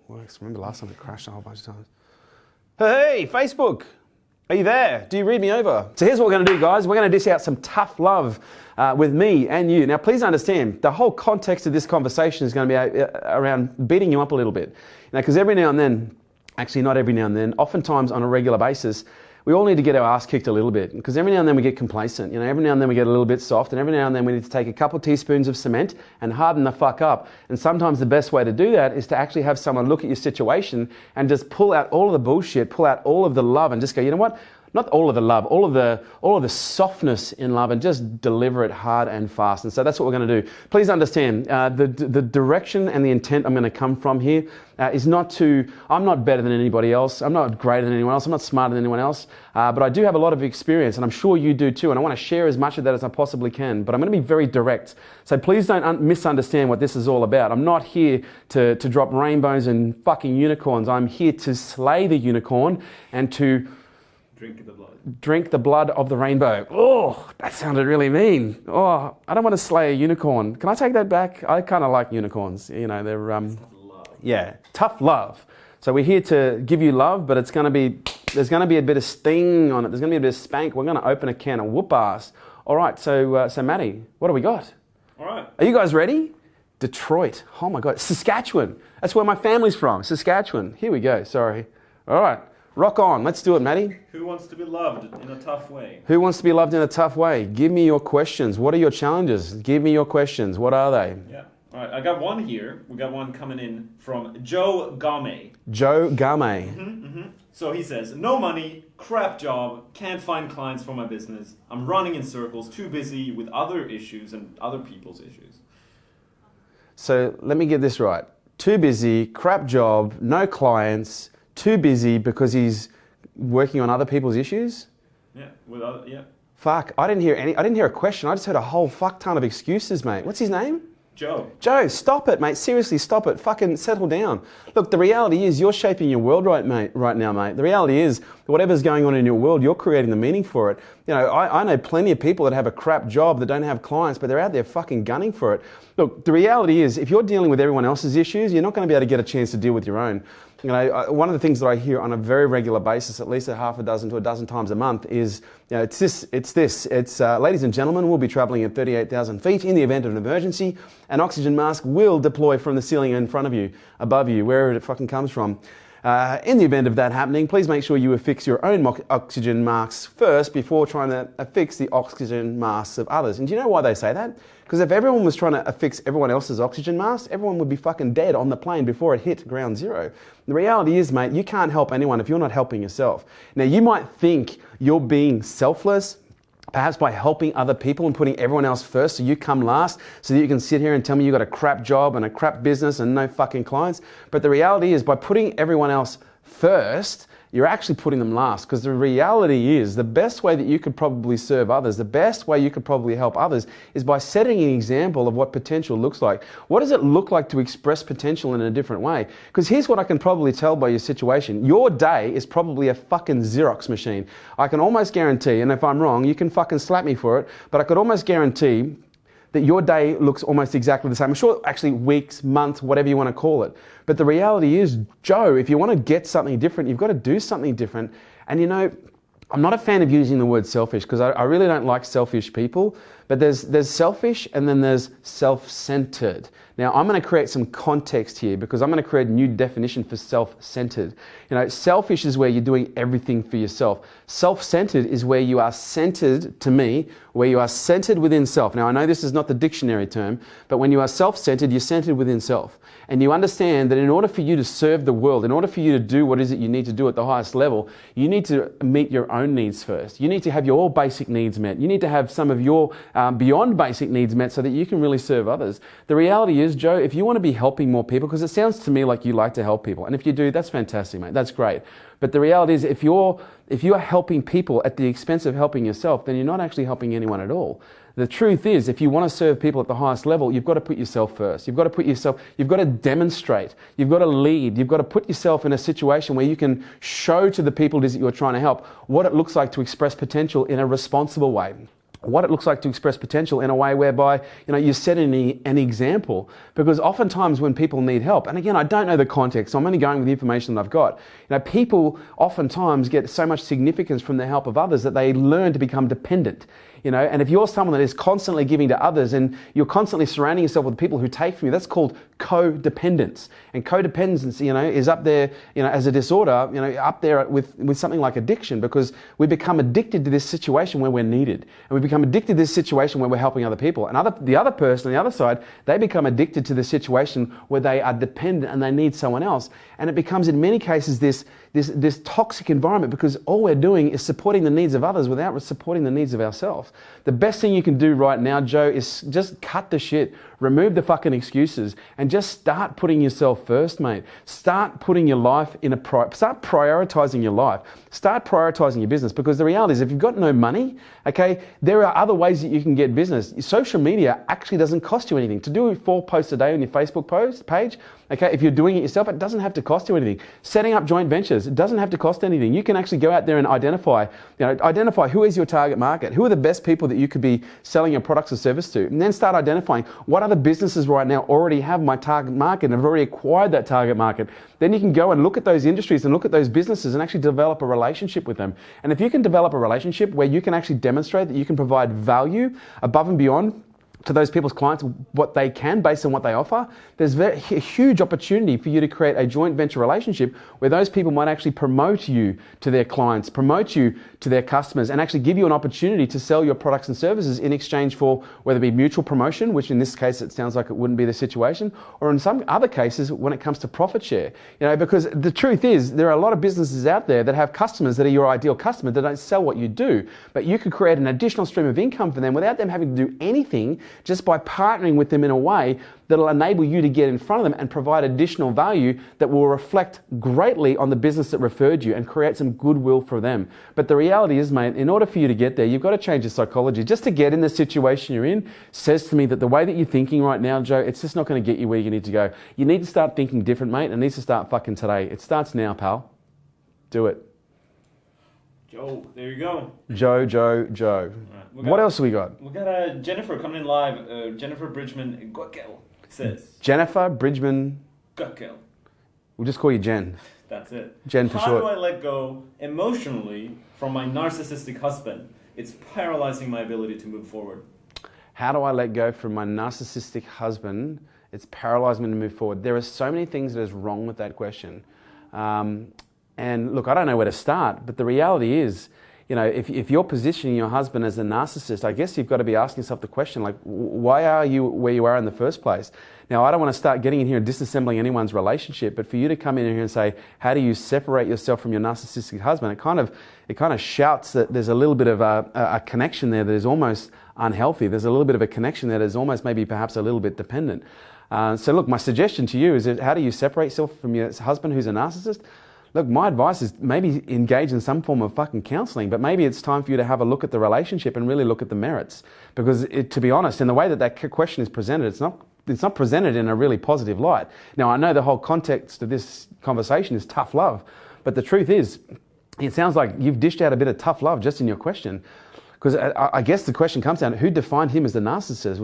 works. Remember last time it crashed a whole bunch of times. Hey, Facebook! Are you there? Do you read me over? So here's what we're going to do, guys. We're going to dish out some tough love with me and you. Now, please understand, the whole context of this conversation is going to be around beating you up a little bit. Because every now and then, actually not every now and then, oftentimes on a regular basis, we all need to get our ass kicked a little bit, because every now and then we get complacent. Every now and then we get a little bit soft, and every now and then we need to take a couple of teaspoons of cement and harden the fuck up. And sometimes the best way to do that is to actually have someone look at your situation and just pull out all of the bullshit, pull out all of the love, and just go, you know what? Not all of the love, all of the softness in love, and just deliver it hard and fast. And so that's what we're going to do. Please understand, the direction and the intent I'm going to come from here is not to, I'm not better than anybody else. I'm not greater than anyone else. I'm not smarter than anyone else. But I do have a lot of experience, and I'm sure you do too. And I want to share as much of that as I possibly can. But I'm going to be very direct. So please don't misunderstand what this is all about. I'm not here to drop rainbows and fucking unicorns. I'm here to slay the unicorn and to drink the blood of the rainbow. Oh, that sounded really mean. Oh, I don't want to slay a unicorn. Can I take that back? I kind of like unicorns. They're tough love. So we're here to give you love, but there's going to be a bit of sting on it. There's going to be a bit of spank. We're going to open a can of whoop ass. All right. So Matty, what do we got? All right. Are you guys ready? Detroit. Oh my God. Saskatchewan. That's where my family's from. Saskatchewan. Here we go. Sorry. All right. Rock on. Let's do it, Matty. Who wants to be loved in a tough way? Who wants to be loved in a tough way? Give me your questions. What are your challenges? Give me your questions. What are they? Yeah. All right. I got one here. We got one coming in from Joe Game. Joe Game. So he says, no money, crap job, can't find clients for my business. I'm running in circles, too busy with other issues and other people's issues. So let me get this right. Too busy, crap job, no clients, too busy because he's working on other people's issues? Yeah, Fuck, I didn't hear a question. I just heard a whole fuck ton of excuses, mate. What's his name? Joe, stop it, mate. Seriously, stop it. Fucking settle down. Look, the reality is you're shaping your world right now, mate. The reality is whatever's going on in your world, you're creating the meaning for it. I know plenty of people that have a crap job that don't have clients, but they're out there fucking gunning for it. Look, the reality is if you're dealing with everyone else's issues, you're not going to be able to get a chance to deal with your own. One of the things that I hear on a very regular basis, at least a half a dozen to a dozen times a month, is it's this. Ladies and gentlemen, we'll be traveling at 38,000 feet. In the event of an emergency, an oxygen mask will deploy from the ceiling in front of you, above you, wherever it fucking comes from. In the event of that happening, please make sure you affix your own oxygen masks first before trying to affix the oxygen masks of others. And do you know why they say that? Because if everyone was trying to affix everyone else's oxygen mask, everyone would be fucking dead on the plane before it hit ground zero. The reality is, mate, you can't help anyone if you're not helping yourself. Now, you might think you're being selfless, perhaps by helping other people and putting everyone else first so you come last so that you can sit here and tell me you got a crap job and a crap business and no fucking clients. But the reality is by putting everyone else first, you're actually putting them last, because the reality is the best way that you could probably serve others, the best way you could probably help others is by setting an example of what potential looks like. What does it look like to express potential in a different way? Because here's what I can probably tell by your situation. Your day is probably a fucking Xerox machine. I can almost guarantee, and if I'm wrong, you can fucking slap me for it, but I could almost guarantee that your day looks almost exactly the same. I'm sure actually weeks, months, whatever you want to call it. But the reality is, Joe, if you want to get something different, you've got to do something different. And I'm not a fan of using the word selfish because I really don't like selfish people. But there's selfish and then there's self-centered. Now, I'm going to create some context here because I'm going to create a new definition for self-centered. Selfish is where you're doing everything for yourself. Self-centered is where you are centered, to me, where you are centered within self. Now, I know this is not the dictionary term, but when you are self-centered, you're centered within self. And you understand that in order for you to serve the world, in order for you to do what is it you need to do at the highest level, you need to meet your own needs first. You need to have your basic needs met. You need to have some of your beyond basic needs met so that you can really serve others. The reality is, Joe, if you want to be helping more people, because it sounds to me like you like to help people, and if you do, that's fantastic, mate. That's great. But the reality is, if you are helping people at the expense of helping yourself, then you're not actually helping anyone at all. The truth is, if you want to serve people at the highest level, you've got to put yourself first. You've got to demonstrate, you've got to lead, you've got to put yourself in a situation where you can show to the people that you're trying to help what it looks like to express potential in a responsible way. what it looks like to express potential in a way whereby, you're setting an example. Because oftentimes when people need help, and again, I don't know the context, so I'm only going with the information that I've got. People oftentimes get so much significance from the help of others that they learn to become dependent. And if you're someone that is constantly giving to others and you're constantly surrounding yourself with people who take from you, that's called codependence. And codependency, is up there, as a disorder, up there with something like addiction, because we become addicted to this situation where we're needed. And we become addicted to this situation where we're helping other people. And the other person on the other side, they become addicted to the situation where they are dependent and they need someone else. And it becomes, in many cases, this toxic environment, because all we're doing is supporting the needs of others without supporting the needs of ourselves. The best thing you can do right now, Joe, is just cut the shit. Remove the fucking excuses and just start putting yourself first, mate. Start putting your life start prioritizing your life. Start prioritizing your business, because the reality is, if you've got no money, okay, there are other ways that you can get business. Social media actually doesn't cost you anything. To do 4 posts a day on your Facebook page, okay, if you're doing it yourself, it doesn't have to cost you anything. Setting up joint ventures, it doesn't have to cost anything. You can actually go out there and identify who is your target market, who are the best people that you could be selling your products or service to, and then start identifying what other businesses right now already have my target market and have already acquired that target market. Then you can go and look at those industries and look at those businesses and actually develop a relationship with them. And if you can develop a relationship where you can actually demonstrate that you can provide value above and beyond to those people's clients, what they can based on what they offer, there's a huge opportunity for you to create a joint venture relationship where those people might actually promote you to their clients, promote you to their customers, and actually give you an opportunity to sell your products and services in exchange for whether it be mutual promotion, which in this case it sounds like it wouldn't be the situation, or in some other cases when it comes to profit share. Because the truth is, there are a lot of businesses out there that have customers that are your ideal customer that don't sell what you do, but you could create an additional stream of income for them without them having to do anything, just by partnering with them in a way that'll enable you to get in front of them and provide additional value that will reflect greatly on the business that referred you and create some goodwill for them. But the reality is, mate, in order for you to get there, you've got to change your psychology. Just to get in the situation you're in says to me that the way that you're thinking right now, Joe, it's just not going to get you where you need to go. You need to start thinking different, mate. It needs to start fucking today. It starts now, pal. Do it. Joe, there you go. Joe. Right, what else have we got? We got Jennifer coming in live. Jennifer Bridgman Gockel says. Jennifer Bridgman Gockel. We'll just call you Jen. That's it. Jen for short. How do I let go emotionally from my narcissistic husband? It's paralyzing my ability to move forward. How do I let go from my narcissistic husband? It's paralyzing me to move forward. There are so many things that is wrong with that question. And look, I don't know where to start, but the reality is, if you're positioning your husband as a narcissist, I guess you've got to be asking yourself the question, like, why are you where you are in the first place? Now, I don't want to start getting in here and disassembling anyone's relationship, but for you to come in here and say, how do you separate yourself from your narcissistic husband? It kind of shouts that there's a little bit of a connection there that is almost unhealthy. There's a little bit of a connection there that is almost maybe perhaps a little bit dependent. So look, my suggestion to you is that how do you separate yourself from your husband who's a narcissist? Look, my advice is maybe engage in some form of fucking counseling, but maybe it's time for you to have a look at the relationship and really look at the merits. Because to be honest, in the way that question is presented, it's not presented in a really positive light. Now, I know the whole context of this conversation is tough love, but the truth is, it sounds like you've dished out a bit of tough love just in your question. Because I guess the question comes down to who defined him as the narcissist?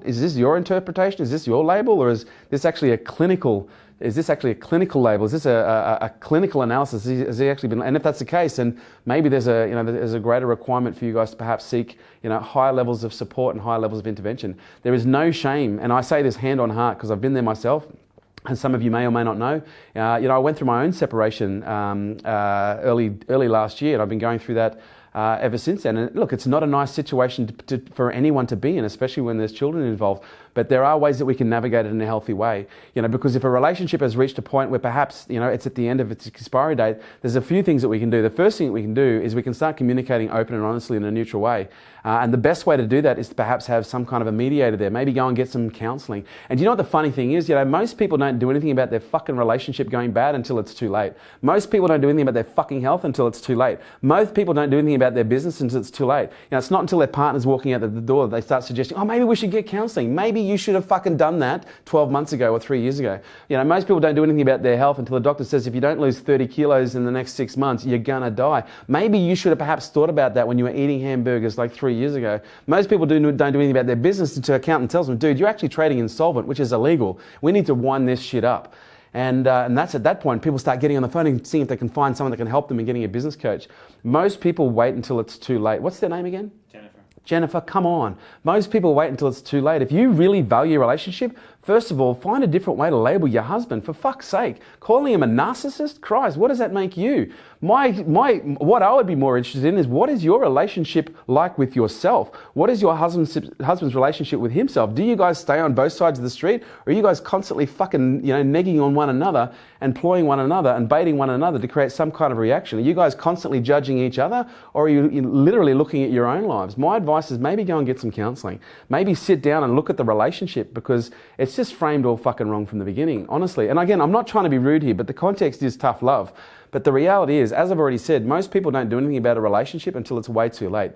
Is this your interpretation? Is this your label? Or is this actually a clinical label? Is this a clinical analysis? Has he actually been? And if that's the case, then maybe there's a greater requirement for you guys to perhaps seek higher levels of support and higher levels of intervention. There is no shame, and I say this hand on heart because I've been there myself. And some of you may or may not know, I went through my own separation early last year, and I've been going through that ever since then. And look, it's not a nice situation for anyone to be in, especially when there's children involved. But there are ways that we can navigate it in a healthy way. Because if a relationship has reached a point where perhaps it's at the end of its expiry date, there's a few things that we can do. The first thing that we can do is we can start communicating open and honestly in a neutral way. And the best way to do that is to perhaps have some kind of a mediator there. Maybe go and get some counseling. And you know what the funny thing is? Most people don't do anything about their fucking relationship going bad until it's too late. Most people don't do anything about their fucking health until it's too late. Most people don't do anything about their business until it's too late. It's not until their partner's walking out the door that they start suggesting, oh, maybe we should get counseling. Maybe maybe you should have fucking done that 12 months ago or 3 years ago. You know, most people don't do anything about their health until the doctor says if you don't lose 30 kilos in the next 6 months, you're gonna die. Maybe you should have perhaps thought about that when you were eating hamburgers like 3 years ago. Most people don't do anything about their business until an accountant tells them, dude, you're actually trading insolvent, which is illegal. We need to wind this shit up. And that's at that point, people start getting on the phone and seeing if they can find someone that can help them in getting a business coach. Most people wait until it's too late. What's their name again? Jennifer, come on. Most people wait until it's too late. If you really value your relationship, first of all, find a different way to label your husband. For fuck's sake, calling him a narcissist? Christ, what does that make you? What I would be more interested in is what is your relationship like with yourself? What is your husband's relationship with himself? Do you guys stay on both sides of the street, or are you guys constantly fucking, negging on one another and ploying one another and baiting one another to create some kind of reaction? Are you guys constantly judging each other, or are you literally looking at your own lives? My advice is maybe go and get some counseling. Maybe sit down and look at the relationship, because it's just framed all fucking wrong from the beginning, honestly. And again, I'm not trying to be rude here, but the context is tough love. But the reality is, as I've already said, most people don't do anything about a relationship until it's way too late.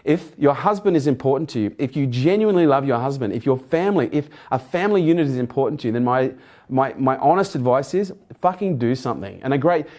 If your husband is important to you, if you genuinely love your husband, if a family unit is important to you, then my honest advice is fucking do something. And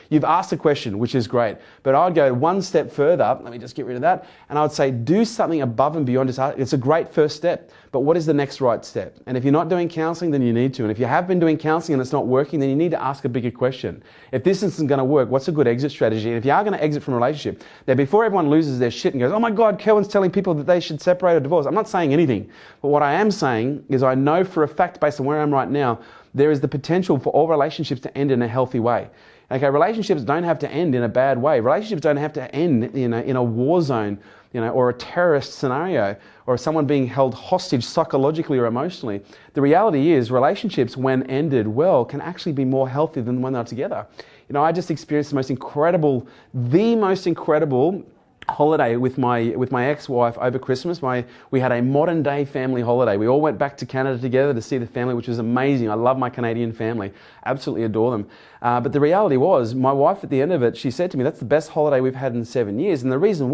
you've asked a question, which is great, but I'd go one step further. Let me just get rid of that. And I would say do something above and beyond just it's a great first step, but what is the next right step? And if you're not doing counseling, then you need to. And if you have been doing counseling and it's not working, then you need to ask a bigger question. If this isn't going to work, what's a good exit strategy? And if you are going to exit from a relationship, then before everyone loses their shit and goes, oh my God, Kerwin's telling people that they should separate or divorce. I'm not saying anything. But what I am saying is I know for a fact, based on where I am right now, there is the potential for all relationships to end in a healthy way. Okay, relationships don't have to end in a bad way. Relationships don't have to end in a war zone, or a terrorist scenario, or someone being held hostage psychologically or emotionally. The reality is relationships, when ended well, can actually be more healthy than when they're together. I just experienced the most incredible holiday with my ex-wife over Christmas. We had a modern day family holiday. We all went back to Canada together to see the family, which was amazing. I love my Canadian family, absolutely adore them. But the reality was, my wife at the end of it, she said to me, that's the best holiday we've had in 7 years. And the reason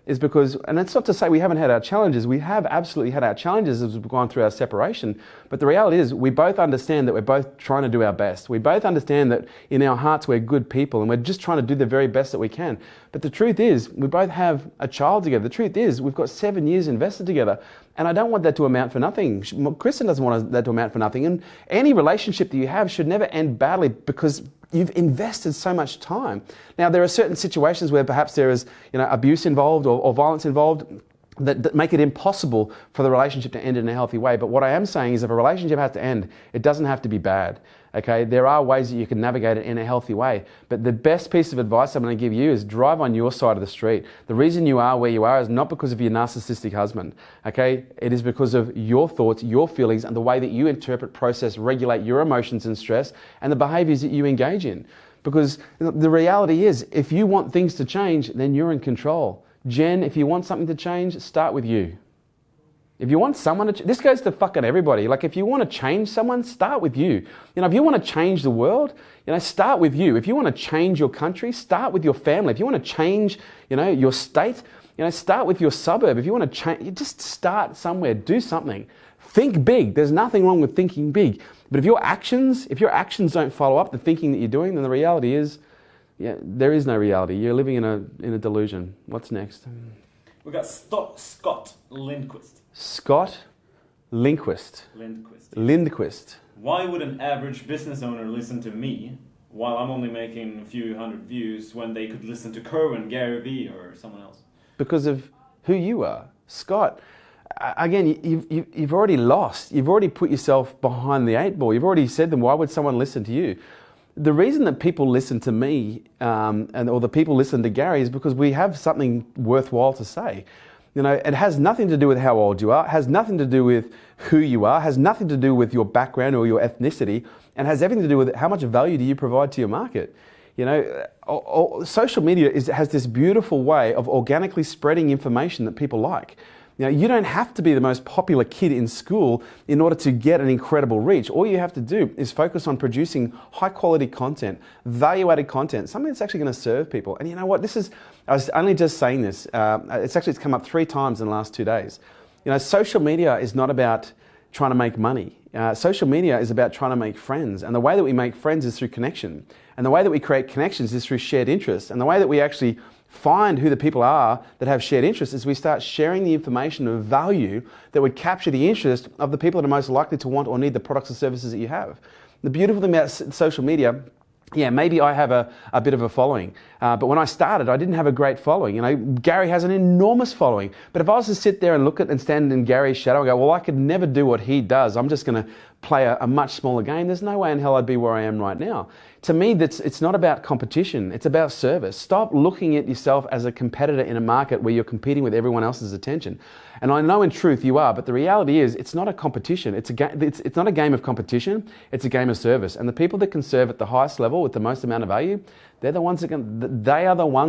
is because, and it's not to say we haven't had our challenges, we have absolutely had our challenges as we've gone through our separation, but the reality is we both understand that we're both trying to do our best. We both understand that in our hearts we're good people and we're just trying to do the very best that we can. But the truth is, we both have a child together. The truth is, we've got 7 years invested together, and I don't want that to amount for nothing. Kristen doesn't want that to amount for nothing, and any relationship that you have should never end badly because you've invested so much time. Now, there are certain situations where perhaps there is, abuse involved or violence involved that make it impossible for the relationship to end in a healthy way. But what I am saying is if a relationship has to end, it doesn't have to be bad. Okay, there are ways that you can navigate it in a healthy way. But the best piece of advice I'm going to give you is drive on your side of the street. The reason you are where you are is not because of your narcissistic husband. Okay, it is because of your thoughts, your feelings, and the way that you interpret, process, regulate your emotions and stress, and the behaviors that you engage in. Because the reality is, if you want things to change, then you're in control. Jen, if you want something to change, start with you. If you want someone to, this goes to fucking everybody. Like if you want to change someone, start with you. If you want to change the world, start with you. If you want to change your country, start with your family. If you want to change, your state, start with your suburb. If you want to change, just start somewhere, do something. Think big. There's nothing wrong with thinking big. But if your actions don't follow up the thinking that you're doing, then the reality is, there is no reality. You're living in a delusion. What's next? We got Scott Lindquist. Scott Lindquist. Why would an average business owner listen to me while I'm only making a few hundred views when they could listen to Kerwin, GaryVee, or someone else? Because of who you are. Scott, again, you've already lost. You've already put yourself behind the 8 ball. You've already said them. Why would someone listen to you? The reason that people listen to me or the people listen to Gary is because we have something worthwhile to say. It has nothing to do with how old you are, has nothing to do with who you are, has nothing to do with your background or your ethnicity, and has everything to do with how much value do you provide to your market. Social media has this beautiful way of organically spreading information that people like. You don't have to be the most popular kid in school in order to get an incredible reach. All you have to do is focus on producing high quality content, value-added content, something that's actually going to serve people. And you know what? I was only just saying this. It's come up 3 times in the last 2 days. Social media is not about trying to make money. Social media is about trying to make friends. And the way that we make friends is through connection. And the way that we create connections is through shared interests. And the way that we actually find who the people are that have shared interests is we start sharing the information of value that would capture the interest of the people that are most likely to want or need the products or services that you have. The beautiful thing about social media, yeah, maybe I have a bit of a following, but when I started, I didn't have a great following. You know, Gary has an enormous following, but if I was to sit there and look at and stand in Gary's shadow and go, well, I could never do what he does, I'm just going to play a much smaller game, there's no way in hell I'd be where I am right now. To me, it's not about competition, it's about service. Stop looking at yourself as a competitor in a market where you're competing with everyone else's attention. And I know in truth you are, but the reality is it's not a competition. It's not a game of competition, it's a game of service. And the people that can serve at the highest level with the most amount of value, they are the ones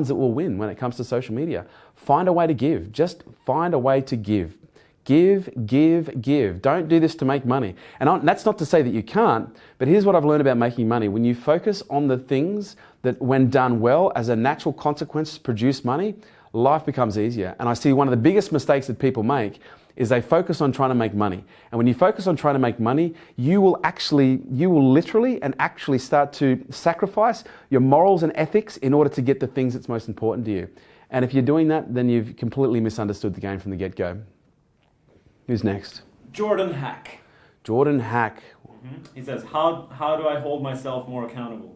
that will win when it comes to social media. Find a way to give. Just find a way to give. Give, give, give. Don't do this to make money. And that's not to say that you can't, but here's what I've learned about making money. When you focus on the things that, when done well, as a natural consequence, produce money, life becomes easier. And I see one of the biggest mistakes that people make is they focus on trying to make money. And when you focus on trying to make money, you will literally and actually start to sacrifice your morals and ethics in order to get the things that's most important to you. And if you're doing that, then you've completely misunderstood the game from the get-go. Who's next? Jordan Hack. Jordan Hack. He says, how do I hold myself more accountable?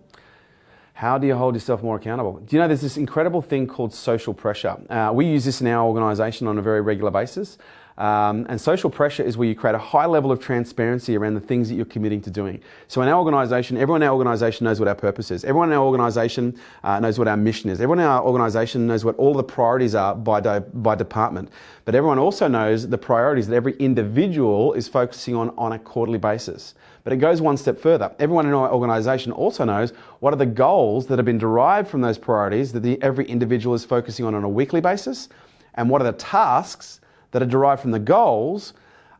How do you hold yourself more accountable? Do you know there's this incredible thing called social pressure? We use this in our organisation on a very regular basis. And social pressure is where you create a high level of transparency around the things that you're committing to doing. So in our organisation, everyone in our organisation knows what our purpose is. Everyone in our organisation knows what our mission is. Everyone in our organisation knows what all the priorities are by department. But everyone also knows the priorities that every individual is focusing on a quarterly basis. But it goes one step further. Everyone in our organisation also knows what are the goals that have been derived from those priorities that every individual is focusing on a weekly basis, and what are the tasks that are derived from the goals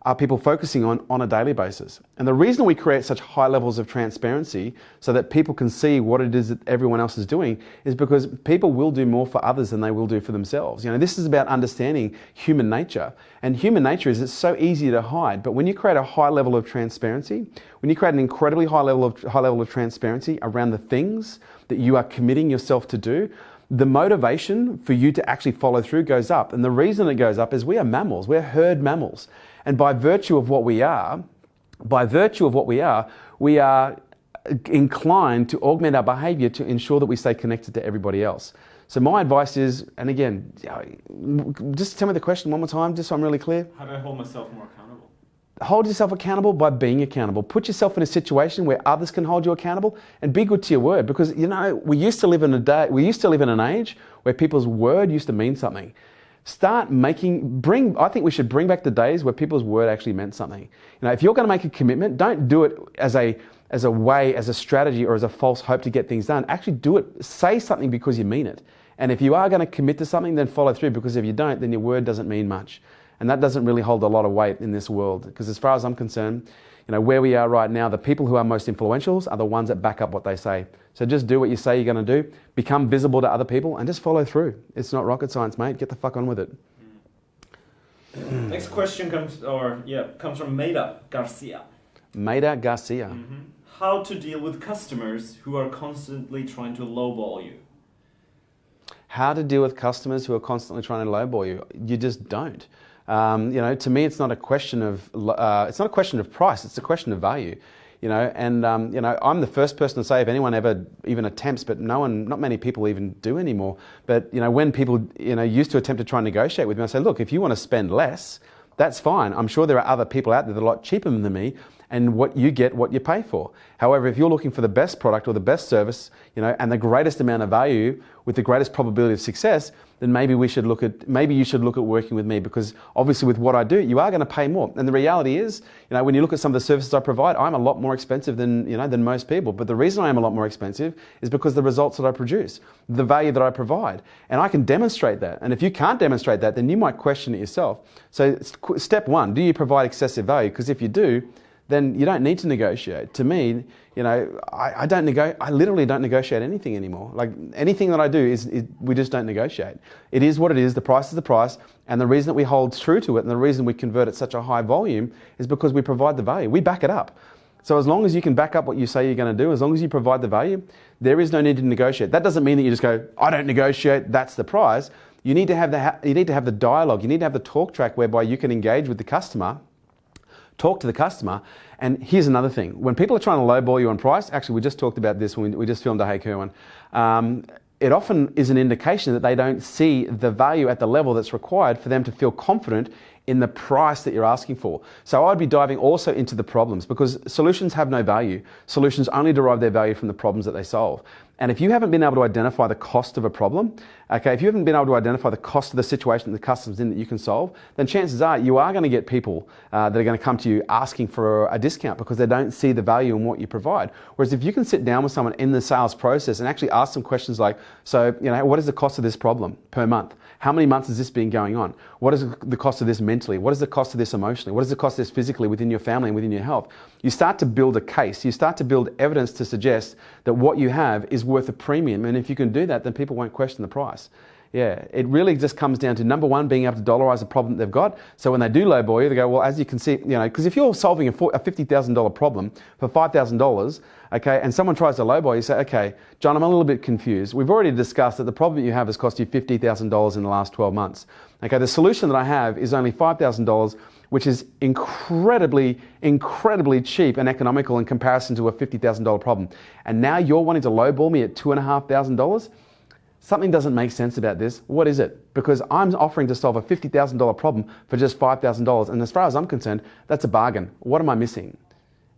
are people focusing on a daily basis. And the reason we create such high levels of transparency so that people can see what it is that everyone else is doing is because people will do more for others than they will do for themselves. You know, this is about understanding human nature. And human nature is it's so easy to hide, but when you create a high level of transparency, when you create an incredibly high level of transparency around the things that you are committing yourself to do, the motivation for you to actually follow through goes up. And the reason it goes up is we are mammals, we're herd mammals. And by virtue of what we are, we are inclined to augment our behavior to ensure that we stay connected to everybody else. So my advice is, and again, just tell me the question one more time, just so I'm really clear. How do I hold myself more accountable? Hold yourself accountable by being accountable. Put yourself in a situation where others can hold you accountable and be good to your word. Because, you know, we used to live in an age where people's word used to mean something. I think we should bring back the days where people's word actually meant something. You know, if you're going to make a commitment, don't do it as a strategy or as a false hope to get things done. Actually do it, say something because you mean it. And if you are going to commit to something, then follow through, because if you don't, then your word doesn't mean much. And that doesn't really hold a lot of weight in this world, because as far as I'm concerned, you know, where we are right now, the people who are most influential are the ones that back up what they say. So just do what you say you're going to do, become visible to other people, and just follow through. It's not rocket science, mate. Get the fuck on with it. Next question comes from Maida Garcia. Maida Garcia. How to deal with customers who are constantly trying to lowball you? How to deal with customers who are constantly trying to lowball you? You just don't. You know, to me, it's not a question of price. It's a question of value. You know, and you know, I'm the first person to say if anyone ever even attempts, but not many people even do anymore. But you know, when people used to attempt to try and negotiate with me, I say, look, if you want to spend less, that's fine. I'm sure there are other people out there that are a lot cheaper than me, and what you get, what you pay for. However, if you're looking for the best product or the best service, you know, and the greatest amount of value with the greatest probability of success, then maybe you should look at working with me, because obviously with what I do, you are going to pay more. And the reality is, you know, when you look at some of the services I provide, I'm a lot more expensive than most people. But the reason I am a lot more expensive is because the results that I produce, the value that I provide, and I can demonstrate that. And if you can't demonstrate that, then you might question it yourself. So step one, do you provide excessive value? Because if you do, then you don't need to negotiate. To me, I literally don't negotiate anything anymore. Like anything that I do is we just don't negotiate. It is what it is. The price is the price. And the reason that we hold true to it and the reason we convert at such a high volume is because we provide the value. We back it up. So as long as you can back up what you say you're going to do, as long as you provide the value, there is no need to negotiate. That doesn't mean that you just go, I don't negotiate, that's the price. You need to have the dialogue. You need to have the talk track whereby you can engage with the customer, talk to the customer. And here's another thing. When people are trying to lowball you on price, actually we just talked about this when we just filmed a Hey Kerwin, it often is an indication that they don't see the value at the level that's required for them to feel confident in the price that you're asking for. So I'd be diving also into the problems, because solutions have no value. Solutions only derive their value from the problems that they solve. And if you haven't been able to identify the cost of a problem, okay, if you haven't been able to identify the cost of the situation that the customer's in that you can solve, then chances are you are going to get people that are going to come to you asking for a discount because they don't see the value in what you provide. Whereas if you can sit down with someone in the sales process and actually ask them questions like, so, what is the cost of this problem per month? How many months has this been going on? What is the cost of this mentally? What is the cost of this emotionally? What is the cost of this physically within your family and within your health? You start to build a case. You start to build evidence to suggest that what you have is worth a premium. And if you can do that, then people won't question the price. Yeah, it really just comes down to, number one, being able to dollarize the problem that they've got. So when they do lowball you, they go, well, as you can see, because if you're solving a $50,000 problem for $5,000, okay, and someone tries to lowball you, say, okay, John, I'm a little bit confused. We've already discussed that the problem you have has cost you $50,000 in the last 12 months. Okay, the solution that I have is only $5,000, which is incredibly, incredibly cheap and economical in comparison to a $50,000 problem. And now you're wanting to lowball me at $2,500? Something doesn't make sense about this. What is it? Because I'm offering to solve a $50,000 problem for just $5,000. And as far as I'm concerned, that's a bargain. What am I missing?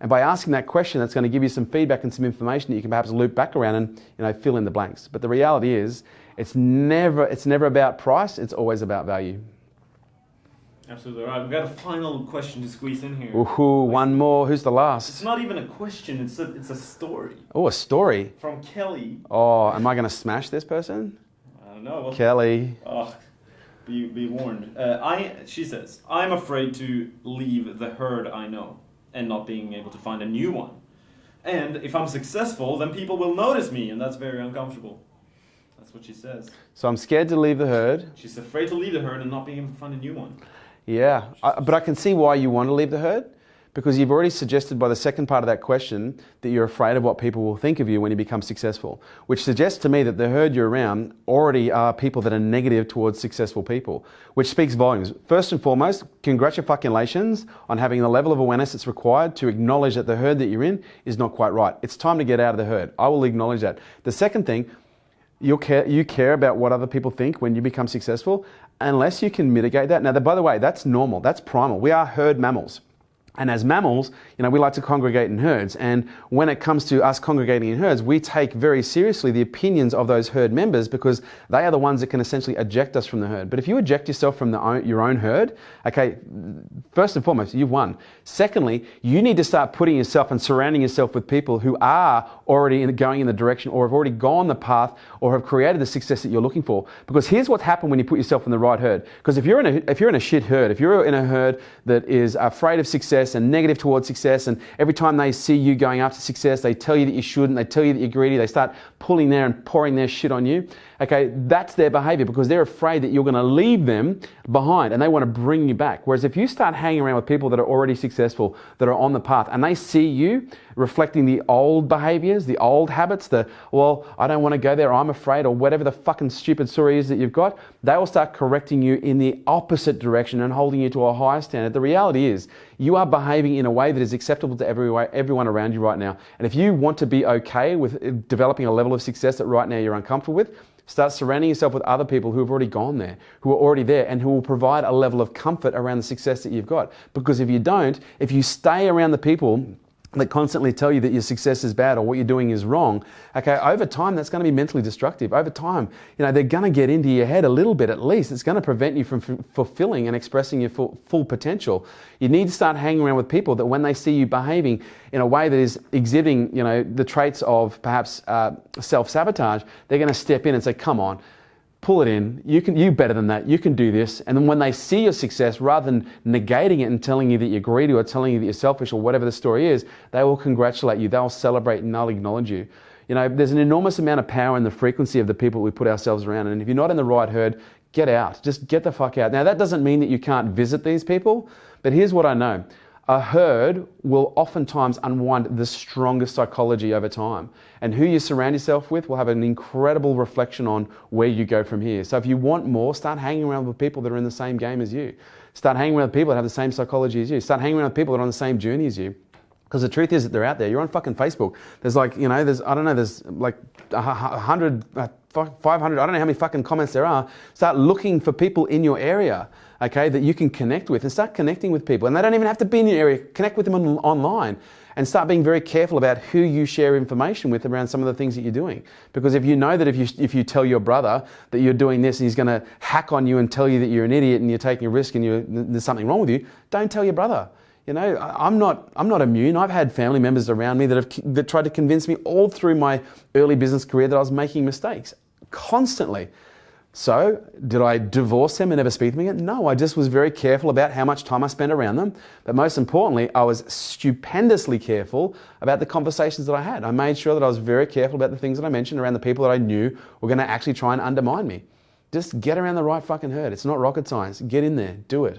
And by asking that question, that's going to give you some feedback and some information that you can perhaps loop back around and fill in the blanks. But the reality is, it's never about price. It's always about value. Absolutely right. We've got a final question to squeeze in here. Ooh, one more. Who's the last? It's not even a question. It's a story. Oh, a story. From Kelly. Oh, am I going to smash this person? I don't know. Kelly. Oh, be warned. She says, I'm afraid to leave the herd I know and not being able to find a new one. And if I'm successful, then people will notice me, and that's very uncomfortable. That's what she says. So I'm scared to leave the herd. She's afraid to leave the herd and not being able to find a new one. Yeah, but I can see why you want to leave the herd, because you've already suggested by the second part of that question that you're afraid of what people will think of you when you become successful, which suggests to me that the herd you're around already are people that are negative towards successful people, which speaks volumes. First and foremost, congratulations on having the level of awareness that's required to acknowledge that the herd that you're in is not quite right. It's time to get out of the herd. I will acknowledge that. The second thing, you care about what other people think when you become successful, unless you can mitigate that. Now, by the way, that's normal. That's primal. We are herd mammals. And as mammals, we like to congregate in herds. And when it comes to us congregating in herds, we take very seriously the opinions of those herd members, because they are the ones that can essentially eject us from the herd. But if you eject yourself from your own herd, okay, first and foremost, you've won. Secondly, you need to start putting yourself and surrounding yourself with people who are already going in the direction, or have already gone the path, or have created the success that you're looking for. Because here's what's happened when you put yourself in the right herd. Because if you're in a shit herd, if you're in a herd that is afraid of success and negative towards success, and every time they see you going after success, they tell you that you shouldn't, they tell you that you're greedy, they start pulling there and pouring their shit on you. Okay, that's their behavior, because they're afraid that you're going to leave them behind and they want to bring you back. Whereas if you start hanging around with people that are already successful, that are on the path, and they see you reflecting the old behaviors, the old habits, well, I don't want to go there, I'm afraid, or whatever the fucking stupid story is that you've got, they will start correcting you in the opposite direction and holding you to a higher standard. The reality is, you are behaving in a way that is acceptable to everyone around you right now. And if you want to be okay with developing a level of success that right now you're uncomfortable with, start surrounding yourself with other people who have already gone there, who are already there, and who will provide a level of comfort around the success that you've got. Because if you don't, if you stay around the people that constantly tell you that your success is bad or what you're doing is wrong, okay, over time, that's going to be mentally destructive. Over time, they're going to get into your head a little bit at least. It's going to prevent you from fulfilling and expressing your full potential. You need to start hanging around with people that when they see you behaving in a way that is exhibiting, the traits of perhaps self-sabotage, they're going to step in and say, come on, pull it in. You better than that. You can do this. And then when they see your success, rather than negating it and telling you that you're greedy or telling you that you're selfish or whatever the story is, they will congratulate you. They'll celebrate and they'll acknowledge you. You know, there's an enormous amount of power in the frequency of the people we put ourselves around. And if you're not in the right herd, get out. Just get the fuck out. Now, that doesn't mean that you can't visit these people, but here's what I know. A herd will oftentimes unwind the strongest psychology over time. And who you surround yourself with will have an incredible reflection on where you go from here. So if you want more, start hanging around with people that are in the same game as you. Start hanging around with people that have the same psychology as you. Start hanging around with people that are on the same journey as you. Because the truth is that they're out there. You're on fucking Facebook. There's like, you know, there's like 100, 500, I don't know how many fucking comments there are. Start looking for people in your area, okay, that you can connect with, and start connecting with people. And they don't even have to be in your area. Connect with them online, and start being very careful about who you share information with around some of the things that you're doing. Because if you know that if you tell your brother that you're doing this and he's going to hack on you and tell you that you're an idiot and you're taking a risk and there's something wrong with you, don't tell your brother. You know, I'm not immune. I've had family members around me that tried to convince me all through my early business career that I was making mistakes constantly. So, did I divorce them and never speak to them again? No, I just was very careful about how much time I spent around them. But most importantly, I was stupendously careful about the conversations that I had. I made sure that I was very careful about the things that I mentioned around the people that I knew were going to actually try and undermine me. Just get around the right fucking herd. It's not rocket science. Get in there. Do it.